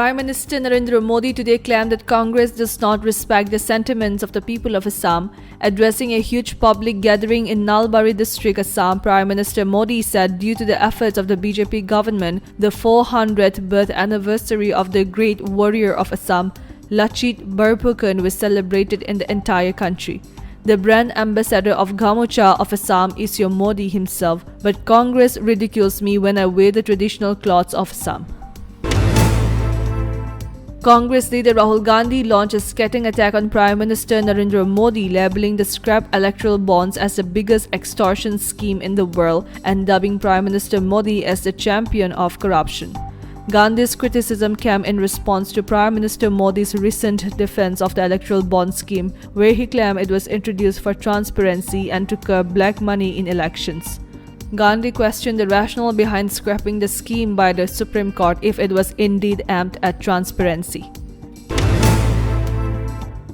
Prime Minister Narendra Modi today claimed that Congress does not respect the sentiments of the people of Assam. Addressing a huge public gathering in Nalbari district, Assam, Prime Minister Modi said due to the efforts of the BJP government, the 400th birth anniversary of the great warrior of Assam, Lachit Borphukan, was celebrated in the entire country. The brand ambassador of Gamucha of Assam is your Modi himself, but Congress ridicules me when I wear the traditional clothes of Assam. Congress leader Rahul Gandhi launched a scathing attack on Prime Minister Narendra Modi, labeling the scrap electoral bonds as the biggest extortion scheme in the world and dubbing Prime Minister Modi as the champion of corruption. Gandhi's criticism came in response to Prime Minister Modi's recent defense of the electoral bond scheme, where he claimed it was introduced for transparency and to curb black money in elections. Gandhi questioned the rationale behind scrapping the scheme by the Supreme Court if it was indeed aimed at transparency.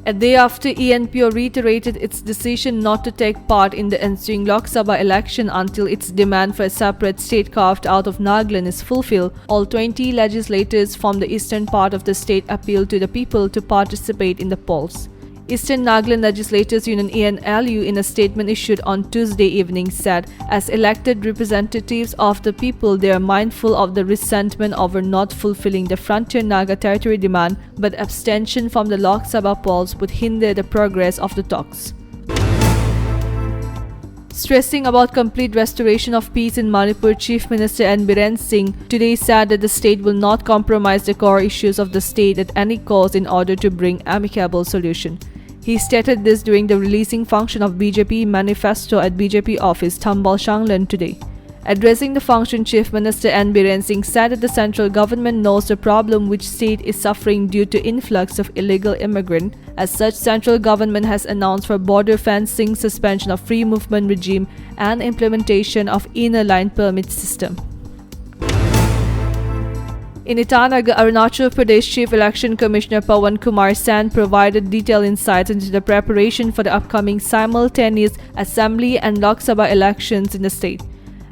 A day after ENPO reiterated its decision not to take part in the ensuing Lok Sabha election until its demand for a separate state carved out of Nagaland is fulfilled, all 20 legislators from the eastern part of the state appealed to the people to participate in the polls. Eastern Nagaland Legislators Union ENLU, in a statement issued on Tuesday evening, said, as elected representatives of the people, they are mindful of the resentment over not fulfilling the Frontier Naga territory demand, but abstention from the Lok Sabha polls would hinder the progress of the talks. Stressing about complete restoration of peace in Manipur, Chief Minister N. Biren Singh today said that the state will not compromise the core issues of the state at any cost in order to bring amicable solution. He stated this during the releasing function of BJP manifesto at BJP office Tambal Shanglan today. Addressing the function, Chief Minister N. Biren Singh said that the central government knows the problem which state is suffering due to influx of illegal immigrants. As such, central government has announced for border fencing, suspension of free movement regime, and implementation of inner line permit system. In Itanagar, Arunachal Pradesh Chief Election Commissioner Pawan Kumar Sen provided detailed insights into the preparation for the upcoming simultaneous Assembly and Lok Sabha elections in the state.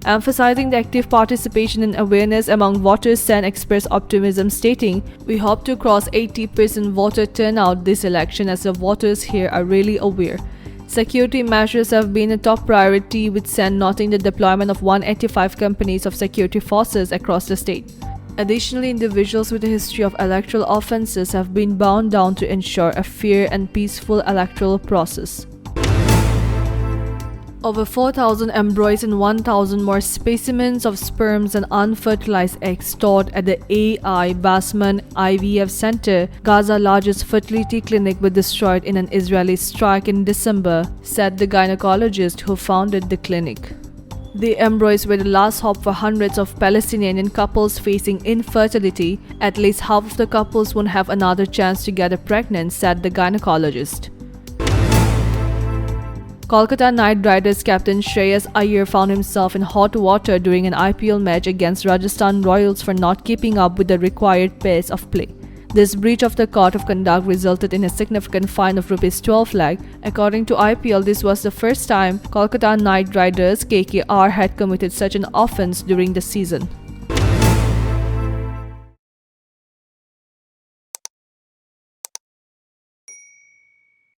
Emphasizing the active participation and awareness among voters, Sen expressed optimism, stating, "We hope to cross 80% voter turnout this election as the voters here are really aware." Security measures have been a top priority, with Sen noting the deployment of 185 companies of security forces across the state. Additionally, individuals with a history of electoral offences have been bound down to ensure a fair and peaceful electoral process. Over 4,000 embryos and 1,000 more specimens of sperms and unfertilized eggs stored at the AI Basman IVF Center, Gaza's largest fertility clinic, were destroyed in an Israeli strike in December, said the gynecologist who founded the clinic. The embryos were the last hope for hundreds of Palestinian couples facing infertility. At least half of the couples won't have another chance to get pregnant, said the gynecologist. Kolkata Knight Riders captain Shreyas Iyer found himself in hot water during an IPL match against Rajasthan Royals for not keeping up with the required pace of play. This breach of the code of conduct resulted in a significant fine of ₹12 lakh. According to IPL, this was the first time Kolkata Knight Riders KKR had committed such an offence during the season.